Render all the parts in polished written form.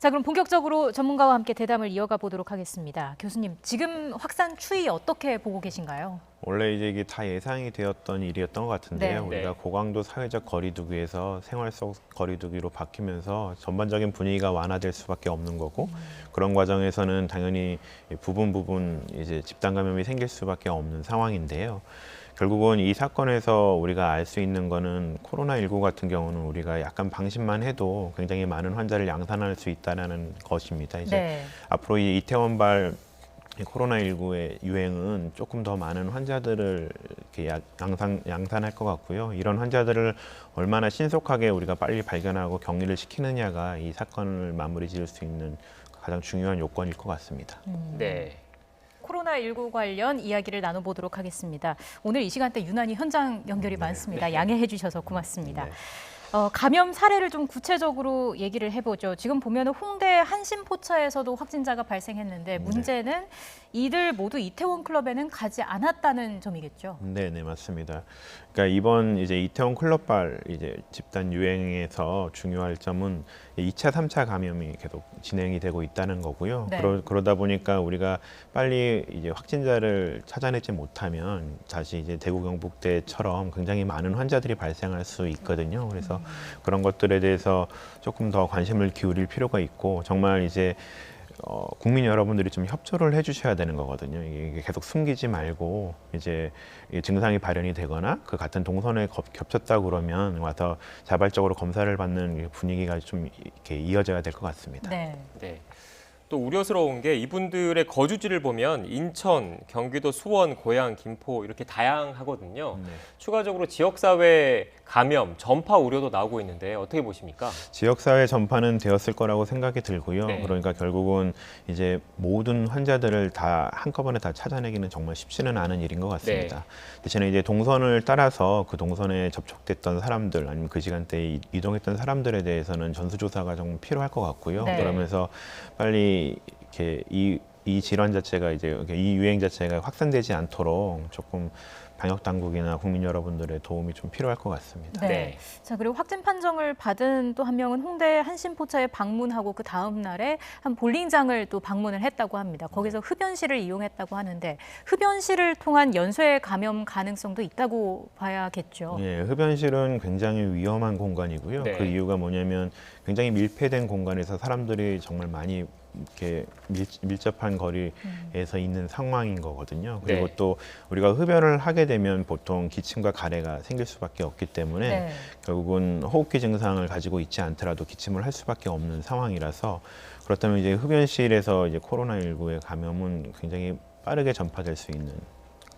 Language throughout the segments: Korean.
자, 그럼 본격적으로 전문가와 함께 대담을 이어가 보도록 하겠습니다. 교수님, 지금 확산 추이 어떻게 보고 계신가요? 원래 이제 이게 다 예상이 되었던 일이었던 것 같은데요. 네. 우리가 고강도 사회적 거리두기에서 생활 속 거리두기로 바뀌면서 전반적인 분위기가 완화될 수밖에 없는 거고, 그런 과정에서는 당연히 부분 이제 집단 감염이 생길 수밖에 없는 상황인데요. 결국은 이 사건에서 우리가 알 수 있는 거는 코로나19 같은 경우는 우리가 약간 방심만 해도 굉장히 많은 환자를 양산할 수 있다는 것입니다. 이제 네. 앞으로 이 이태원발 코로나19의 유행은 조금 더 많은 환자들을 이렇게 양산할 것 같고요. 이런 환자들을 얼마나 신속하게 우리가 빨리 발견하고 격리를 시키느냐가 이 사건을 마무리 지을 수 있는 가장 중요한 요건일 것 같습니다. 네. 코로나19 관련 이야기를 나눠보도록 하겠습니다. 오늘 이 시간대 유난히 현장 연결이 많습니다. 양해해 주셔서 고맙습니다. 네. 감염 사례를 좀 구체적으로 얘기를 해보죠. 지금 보면 홍대 한신포차에서도 확진자가 발생했는데 문제는 이들 모두 이태원 클럽에는 가지 않았다는 점이겠죠. 네, 맞습니다. 그러니까 이번 이제 이태원 클럽발 이제 집단 유행에서 중요할 점은 2차, 3차 감염이 계속 진행이 되고 있다는 거고요. 네. 그러다 보니까 우리가 빨리 이제 확진자를 찾아내지 못하면 다시 이제 대구 경북대처럼 굉장히 많은 환자들이 발생할 수 있거든요. 그래서 그런 것들에 대해서 조금 더 관심을 기울일 필요가 있고, 정말 이제 국민 여러분들이 좀 협조를 해주셔야 되는 거거든요. 이게 계속 숨기지 말고 이제 증상이 발현이 되거나 그 같은 동선에 겹쳤다 그러면 와서 자발적으로 검사를 받는 분위기가 좀 이렇게 이어져야 될 것 같습니다. 네. 네. 또 우려스러운 게 이분들의 거주지를 보면 인천, 경기도 수원, 고양, 김포 이렇게 다양하거든요. 네. 추가적으로 지역사회 감염, 전파 우려도 나오고 있는데 어떻게 보십니까? 지역사회 전파는 되었을 거라고 생각이 들고요. 네. 그러니까 결국은 이제 모든 환자들을 다 한꺼번에 다 찾아내기는 정말 쉽지는 않은 일인 것 같습니다. 대신에 이제 동선을 따라서 그 동선에 접촉됐던 사람들 아니면 그 시간대에 이동했던 사람들에 대해서는 전수조사가 좀 필요할 것 같고요. 네. 그러면서 빨리 이렇게 이 질환 자체가 이제 이 유행 자체가 확산되지 않도록 조금 방역 당국이나 국민 여러분들의 도움이 좀 필요할 것 같습니다. 네. 네. 자, 그리고 확진 판정을 받은 또 한 명은 홍대 한신포차에 방문하고 그 다음 날에 한 볼링장을 또 방문을 했다고 합니다. 거기서 흡연실을 이용했다고 하는데 흡연실을 통한 연쇄 감염 가능성도 있다고 봐야겠죠. 예, 흡연실은 굉장히 위험한 공간이고요. 네. 그 이유가 뭐냐면 굉장히 밀폐된 공간에서 사람들이 정말 많이 이렇게 밀접한 거리에서 있는 상황인 거거든요. 그리고 네. 또 우리가 흡연을 하게 되면 보통 기침과 가래가 생길 수밖에 없기 때문에 네. 결국은 호흡기 증상을 가지고 있지 않더라도 기침을 할 수밖에 없는 상황이라서, 그렇다면 이제 흡연실에서 이제 코로나19의 감염은 굉장히 빠르게 전파될 수 있는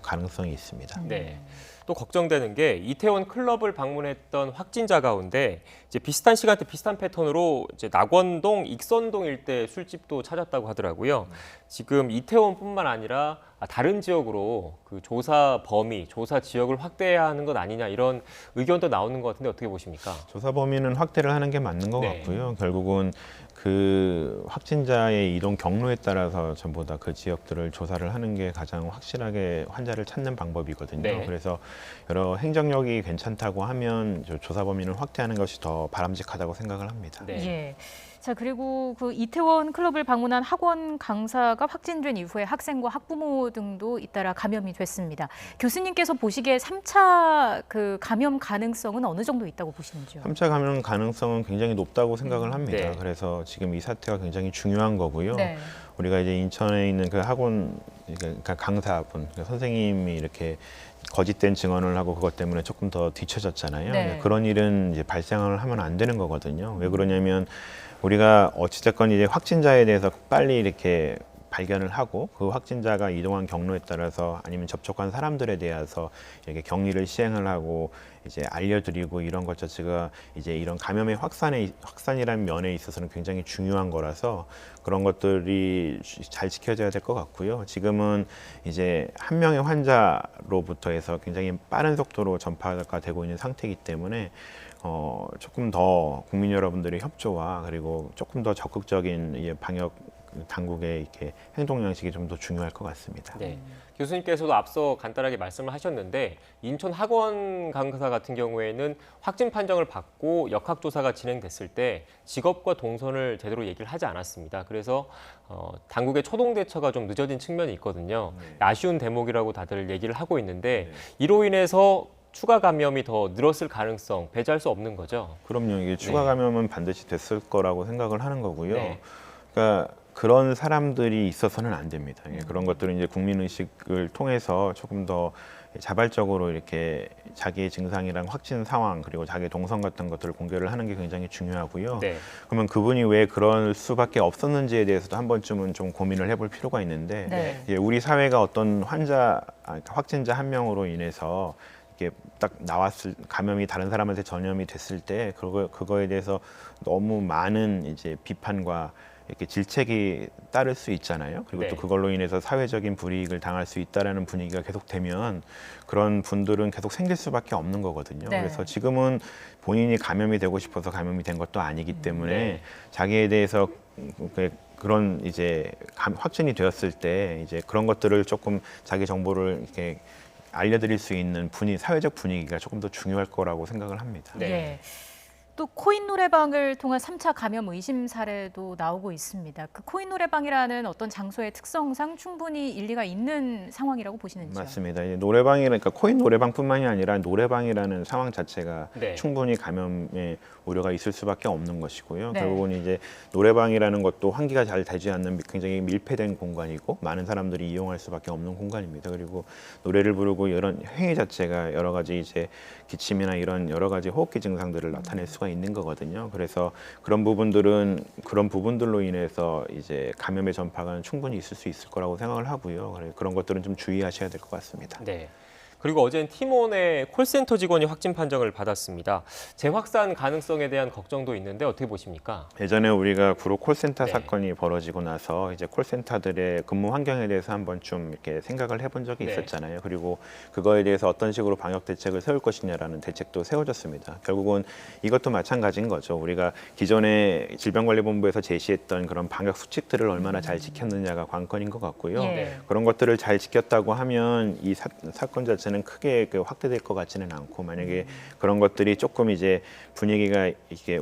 가능성이 있습니다. 네. 또 걱정되는 게 이태원 클럽을 방문했던 확진자 가운데 이제 비슷한 시간대 비슷한 패턴으로 이제 낙원동, 익선동 일대 술집도 찾았다고 하더라고요. 지금 이태원뿐만 아니라 다른 지역으로 그 조사 범위, 조사 지역을 확대해야 하는 것 아니냐 이런 의견도 나오는 것 같은데 어떻게 보십니까? 조사 범위는 확대를 하는 게 맞는 것 네. 같고요. 결국은 그 확진자의 이동 경로에 따라서 전부 다 그 지역들을 조사를 하는 게 가장 확실하게 환자를 찾는 방법이거든요. 네. 그래서 여러 행정력이 괜찮다고 하면 조사 범위를 확대하는 것이 더 바람직하다고 생각을 합니다. 네. 예. 자, 그리고 그 이태원 클럽을 방문한 학원 강사가 확진된 이후에 학생과 학부모 등도 잇따라 감염이 됐습니다. 교수님께서 보시기에 3차 그 감염 가능성은 어느 정도 있다고 보시는지요? 3차 감염 가능성은 굉장히 높다고 생각을 합니다. 네. 그래서 지금 이 사태가 굉장히 중요한 거고요. 네. 우리가 이제 인천에 있는 그 학원 그러니까 강사분, 그러니까 선생님이 이렇게 거짓된 증언을 하고 그것 때문에 조금 더 뒤처졌잖아요. 네. 그런 일은 이제 발생을 하면 안 되는 거거든요. 왜 그러냐면 우리가 어찌됐건 이제 확진자에 대해서 빨리 이렇게 발견을 하고 그 확진자가 이동한 경로에 따라서 아니면 접촉한 사람들에 대해서 이렇게 격리를 시행을 하고 이제 알려드리고 이런 것 자체가 이제 이런 감염의 확산이라는 면에 있어서는 굉장히 중요한 거라서 그런 것들이 잘 지켜져야 될 것 같고요. 지금은 이제 한 명의 환자로부터 해서 굉장히 빠른 속도로 전파가 되고 있는 상태이기 때문에 조금 더 국민 여러분들의 협조와 그리고 조금 더 적극적인 방역 당국의 이렇게 행동 양식이 좀 더 중요할 것 같습니다. 네. 교수님께서도 앞서 간단하게 말씀을 하셨는데 인천 학원 강사 같은 경우에는 확진 판정을 받고 역학조사가 진행됐을 때 직업과 동선을 제대로 얘기를 하지 않았습니다. 그래서 당국의 초동 대처가 좀 늦어진 측면이 있거든요. 아쉬운 대목이라고 다들 얘기를 하고 있는데 이로 인해서 추가 감염이 더 늘었을 가능성 배제할 수 없는 거죠. 그럼요. 이게 추가 감염은 반드시 됐을 거라고 생각을 하는 거고요. 네. 그러니까 그런 사람들이 있어서는 안 됩니다. 그런 것들은 이제 국민의식을 통해서 조금 더 자발적으로 이렇게 자기의 증상이랑 확진 상황 그리고 자기 동선 같은 것들을 공개를 하는 게 굉장히 중요하고요. 네. 그러면 그분이 왜 그럴 수밖에 없었는지에 대해서도 한 번쯤은 좀 고민을 해볼 필요가 있는데 네. 이제 우리 사회가 어떤 그러니까 확진자 한 명으로 인해서 이게 딱 나왔을 감염이 다른 사람한테 전염이 됐을 때 그거에 대해서 너무 많은 이제 비판과 이렇게 질책이 따를 수 있잖아요. 그리고 네. 또 그걸로 인해서 사회적인 불이익을 당할 수 있다라는 분위기가 계속되면 그런 분들은 계속 생길 수밖에 없는 거거든요. 네. 그래서 지금은 본인이 감염이 되고 싶어서 감염이 된 것도 아니기 때문에 네. 자기에 대해서 그런 이제 확진이 되었을 때 이제 그런 것들을 조금 자기 정보를 이렇게 알려드릴 수 있는 사회적 분위기가 조금 더 중요할 거라고 생각을 합니다. 네. 예. 또 코인 노래방을 통한 3차 감염 의심 사례도 나오고 있습니다. 그 코인 노래방이라는 어떤 장소의 특성상 충분히 일리가 있는 상황이라고 보시는지요? 맞습니다. 이제 그러니까 코인 노래방뿐만이 아니라 노래방이라는 상황 자체가 네. 충분히 감염의 우려가 있을 수밖에 없는 것이고요. 네. 결국은 이제 노래방이라는 것도 환기가 잘 되지 않는 굉장히 밀폐된 공간이고 많은 사람들이 이용할 수밖에 없는 공간입니다. 그리고 노래를 부르고 이런 행위 자체가 여러 가지 이제 기침이나 이런 여러 가지 호흡기 증상들을 나타낼 수가 있는 거거든요. 그래서 그런 부분들로 인해서 이제 감염의 전파가 충분히 있을 수 있을 거라고 생각을 하고요. 그런 것들은 좀 주의하셔야 될 것 같습니다. 네. 그리고 어제는 팀원의 콜센터 직원이 확진 판정을 받았습니다. 재확산 가능성에 대한 걱정도 있는데 어떻게 보십니까? 예전에 우리가 구로 콜센터 네. 사건이 벌어지고 나서 이제 콜센터들의 근무 환경에 대해서 한번 좀 이렇게 생각을 해본 적이 네. 있었잖아요. 그리고 그거에 대해서 어떤 식으로 방역 대책을 세울 것이냐라는 대책도 세워졌습니다. 결국은 이것도 마찬가지인 거죠. 우리가 기존에 질병관리본부에서 제시했던 그런 방역 수칙들을 얼마나 잘 지켰느냐가 관건인 것 같고요. 예. 그런 것들을 잘 지켰다고 하면 이 사건 자체는 크게 확대될 것 같지는 않고 만약에 그런 것들이 조금 이제 분위기가 이게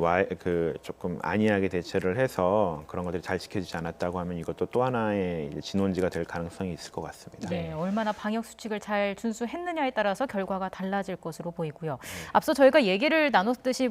조금 안이하게 대처를 해서 그런 것들이 잘 지켜지지 않았다고 하면 이것도 또 하나의 이제 진원지가 될 가능성이 있을 것 같습니다. 네, 얼마나 방역 수칙을 잘 준수했느냐에 따라서 결과가 달라질 것으로 보이고요. 앞서 저희가 얘기를 나눴듯이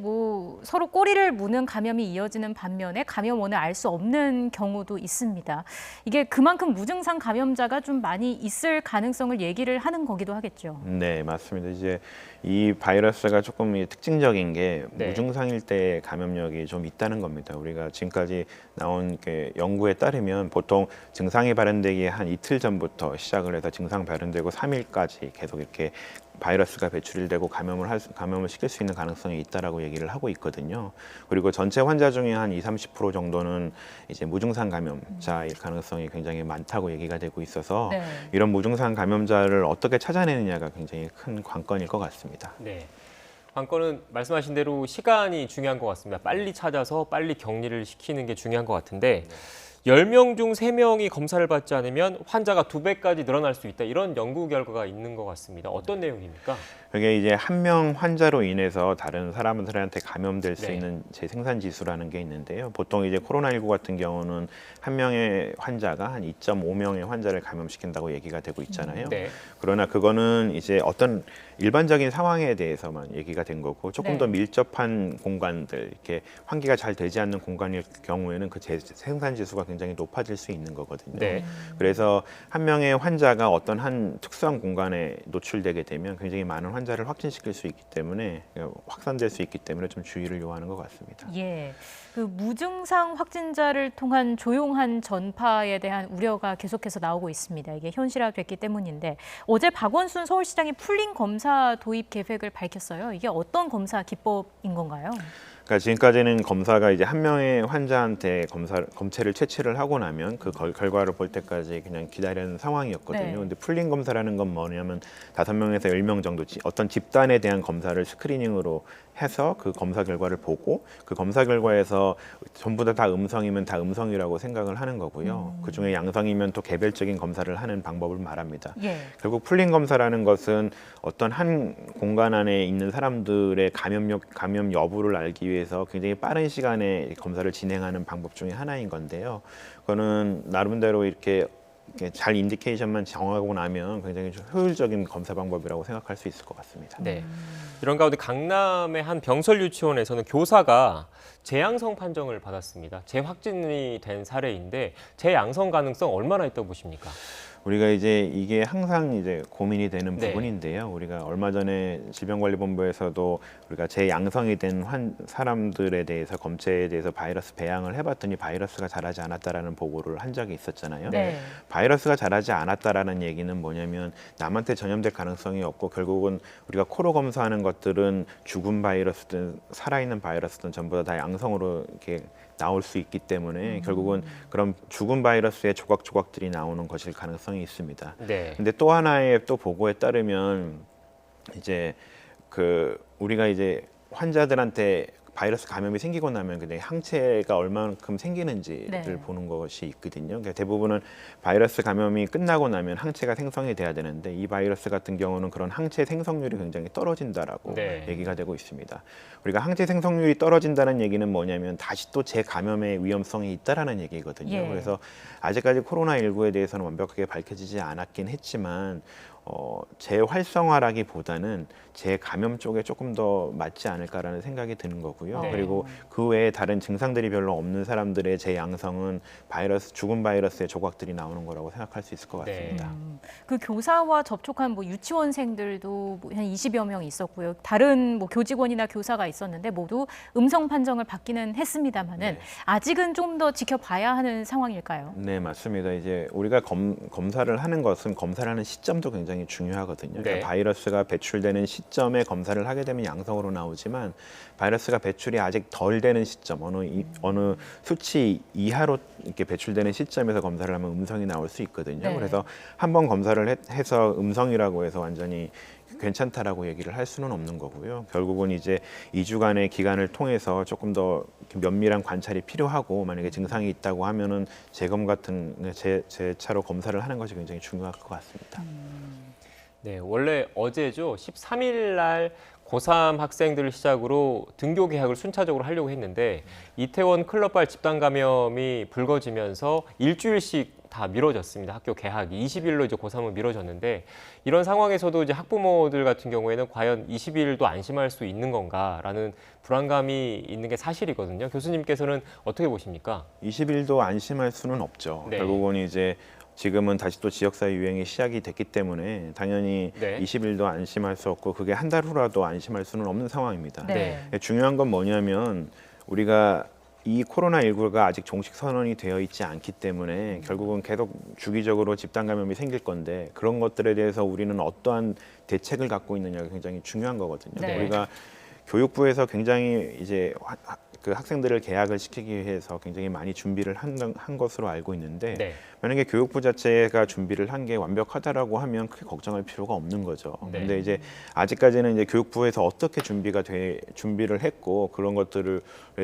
서로 꼬리를 무는 감염이 이어지는 반면에 감염원을 알 수 없는 경우도 있습니다. 이게 그만큼 무증상 감염자가 좀 많이 있을 가능성을 얘기를 하는 거기도 하겠죠. 네, 맞습니다. 이제 이 바이러스가 조금 특징적인 게 네. 무증상일 때 감염력이 좀 있다는 겁니다. 우리가 지금까지 나온 연구에 따르면 보통 증상이 발현되기 한 이틀 전부터 시작을 해서 증상 발현되고 3일까지 계속 이렇게 바이러스가 배출되고 감염을 시킬 수 있는 가능성이 있다라고 얘기를 하고 있거든요. 그리고 전체 환자 중에 한 20-30% 정도는 이제 무증상 감염자일 가능성이 굉장히 많다고 얘기가 되고 있어서 네. 이런 무증상 감염자를 어떻게 찾아내느냐가 굉장히 큰 관건일 것 같습니다. 네. 관건은 말씀하신 대로 시간이 중요한 것 같습니다. 빨리 찾아서 빨리 격리를 시키는 게 중요한 것 같은데 10명 중 3명이 검사를 받지 않으면 환자가 2배까지 늘어날 수 있다. 이런 연구 결과가 있는 것 같습니다. 어떤 내용입니까? 그게 이제 한 명 환자로 인해서 다른 사람들한테 감염될 수 네. 있는 재생산 지수라는 게 있는데요. 보통 이제 코로나19 같은 경우는 한 명의 환자가 한 2.5명의 환자를 감염시킨다고 얘기가 되고 있잖아요. 네. 그러나 그거는 이제 어떤 일반적인 상황에 대해서만 얘기가 된 거고 조금 네. 더 밀접한 공간들, 이렇게 환기가 잘 되지 않는 공간일 경우에는 그 재생산 지수가 굉장히 높아질 수 있는 거거든요. 네. 그래서 한 명의 환자가 어떤 한 특수한 공간에 노출되게 되면 굉장히 많은 환자를 확진시킬 수 있기 때문에 확산될 수 있기 때문에 좀 주의를 요하는 것 같습니다. 예, 그 무증상 확진자를 통한 조용한 전파에 대한 우려가 계속해서 나오고 있습니다. 이게 현실화됐기 때문인데 어제 박원순 서울시장이 풀린 검사 도입 계획을 밝혔어요. 이게 어떤 검사 기법인 건가요? 그러니까 지금까지는 검사가 이제 한 명의 환자한테 검체를 채취를 하고 나면 그 결과를 볼 때까지 그냥 기다리는 상황이었거든요. 네. 근데 풀링 검사라는 건 뭐냐면 5명에서 10명 정도 어떤 집단에 대한 검사를 스크리닝으로 해서 그 검사 결과를 보고 그 검사 결과에서 전부 다 음성이면 다 음성이라고 생각을 하는 거고요. 그중에 양성이면 또 개별적인 검사를 하는 방법을 말합니다. 예. 결국 풀링 검사라는 것은 어떤 한 공간 안에 있는 사람들의 감염 여부를 알기 위해서 굉장히 빠른 시간에 검사를 진행하는 방법 중에 하나인 건데요. 그거는 나름대로 이렇게 잘 인디케이션만 정하고 나면 굉장히 좀 효율적인 검사 방법이라고 생각할 수 있을 것 같습니다. 네. 이런 가운데 강남의 한 병설 유치원에서는 교사가 재양성 판정을 받았습니다. 재확진이 된 사례인데 재양성 가능성 얼마나 있다고 보십니까? 우리가 이제 이게 항상 이제 고민이 되는 네. 부분인데요. 우리가 얼마 전에 질병관리본부에서도 우리가 재양성이 된 사람들에 대해서 검체에 대해서 바이러스 배양을 해봤더니 바이러스가 자라지 않았다라는 보고를 한 적이 있었잖아요. 네. 바이러스가 자라지 않았다라는 얘기는 뭐냐면 남한테 전염될 가능성이 없고 결국은 우리가 코로 검사하는 것들은 죽은 바이러스든 살아있는 바이러스든 전부 다 양성으로 이렇게 나올 수 있기 때문에 결국은 그런 죽은 바이러스의 조각들이 나오는 것일 가능성이 있습니다. 네. 근데 또 하나의 또 보고에 따르면 이제 우리가 이제 환자들한테 바이러스 감염이 생기고 나면 근데 항체가 얼마만큼 생기는지를 네. 보는 것이 있거든요. 그러니까 대부분은 바이러스 감염이 끝나고 나면 항체가 생성이 돼야 되는데 이 바이러스 같은 경우는 그런 항체 생성률이 굉장히 떨어진다라고 네. 얘기가 되고 있습니다. 우리가 항체 생성률이 떨어진다는 얘기는 뭐냐면 다시 또 재감염의 위험성이 있다라는 얘기거든요. 예. 그래서 아직까지 코로나19에 대해서는 완벽하게 밝혀지지 않았긴 했지만 재활성화라기보다는 재감염 쪽에 조금 더 맞지 않을까라는 생각이 드는 거고요. 네. 그리고 그 외에 다른 증상들이 별로 없는 사람들의 재양성은 죽은 바이러스의 조각들이 나오는 거라고 생각할 수 있을 것 네. 같습니다. 그 교사와 접촉한 뭐 유치원생들도 한 20여 명 있었고요. 다른 뭐 교직원이나 교사가 있었는데 모두 음성 판정을 받기는 했습니다만은 네. 아직은 좀 더 지켜봐야 하는 상황일까요? 네, 맞습니다. 이제 우리가 검사를 하는 것은 검사를 하는 시점도 굉장히 중요하거든요. 네. 그러니까 바이러스가 배출되는 시점에 검사를 하게 되면 양성으로 나오지만 바이러스가 배출이 아직 덜 되는 시점, 어느 수치 이하로 이렇게 배출되는 시점에서 검사를 하면 음성이 나올 수 있거든요. 네. 그래서 한번 검사를 해서 음성이라고 해서 완전히 괜찮다라고 얘기를 할 수는 없는 거고요. 결국은 이제 2주간의 기간을 통해서 조금 더 면밀한 관찰이 필요하고 만약에 증상이 있다고 하면은 재검 같은 재차로 검사를 하는 것이 굉장히 중요할 것 같습니다. 네, 원래 어제죠. 13일 날 고3 학생들을 시작으로 등교 개학을 순차적으로 하려고 했는데 이태원 클럽발 집단 감염이 불거지면서 일주일씩 다 미뤄졌습니다. 학교 개학이 20일로 이제 고3은 미뤄졌는데 이런 상황에서도 이제 학부모들 같은 경우에는 과연 20일도 안심할 수 있는 건가라는 불안감이 있는 게 사실이거든요. 교수님께서는 어떻게 보십니까? 20일도 안심할 수는 없죠. 네. 결국은 이제 지금은 다시 또 지역사회 유행이 시작이 됐기 때문에 당연히 네. 20일도 안심할 수 없고 그게 한 달 후라도 안심할 수는 없는 상황입니다. 네. 중요한 건 뭐냐면 우리가 이 코로나19가 아직 종식 선언이 되어 있지 않기 때문에 결국은 계속 주기적으로 집단 감염이 생길 건데 그런 것들에 대해서 우리는 어떠한 대책을 갖고 있느냐가 굉장히 중요한 거거든요. 네. 우리가 교육부에서 굉장히 이제 그 학생들을 개학을 시키기 위해서 굉장히 많이 준비를 한 것으로 알고 있는데 네. 만약에 교육부 자체가 준비를 한 게 완벽하다라고 하면 크게 걱정할 필요가 없는 거죠. 네. 근데 이제 아직까지는 이제 교육부에서 어떻게 준비를 했고 그런 것들에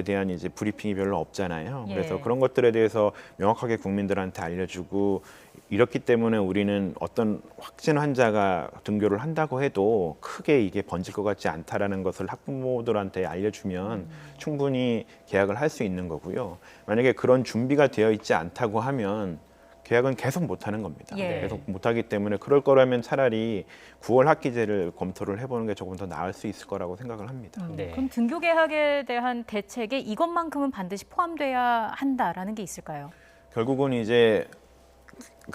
대한 이제 브리핑이 별로 없잖아요. 예. 그래서 그런 것들에 대해서 명확하게 국민들한테 알려주고 이렇기 때문에 우리는 어떤 확진 환자가 등교를 한다고 해도 크게 이게 번질 것 같지 않다라는 것을 학부모들한테 알려주면 충분히 개학을 할 수 있는 거고요. 만약에 그런 준비가 되어 있지 않다고 하면 개학은 계속 못하는 겁니다. 예. 계속 못하기 때문에 그럴 거라면 차라리 9월 학기제를 검토를 해보는 게 조금 더 나을 수 있을 거라고 생각을 합니다. 네. 그럼 등교 개학에 대한 대책에 이것만큼은 반드시 포함돼야 한다라는 게 있을까요? 결국은 이제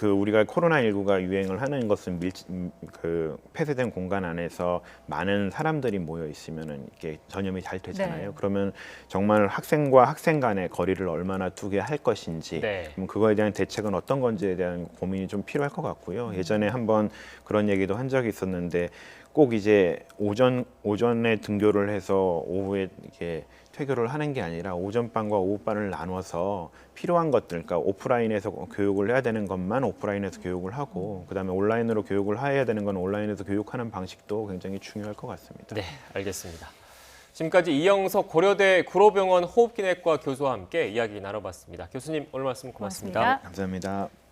우리가 코로나19가 유행을 하는 것은 폐쇄된 공간 안에서 많은 사람들이 모여 있으면은 이게 전염이 잘 되잖아요. 네. 그러면 정말 학생과 학생 간의 거리를 얼마나 두게 할 것인지, 네. 그럼 그거에 대한 대책은 어떤 건지에 대한 고민이 좀 필요할 것 같고요. 예전에 한번 그런 얘기도 한 적이 있었는데 꼭 이제 오전에 등교를 해서 오후에 이렇게 퇴교를 하는 게 아니라 오전반과 오후반을 나눠서 필요한 것들, 그러니까 오프라인에서 교육을 해야 되는 것만 오프라인에서 교육을 하고, 그다음에 온라인으로 교육을 해야 되는 건 온라인에서 교육하는 방식도 굉장히 중요할 것 같습니다. 네, 알겠습니다. 지금까지 이영석 고려대 구로병원 호흡기내과 교수와 함께 이야기 나눠봤습니다. 교수님 오늘 말씀 고맙습니다. 고맙습니다. 감사합니다.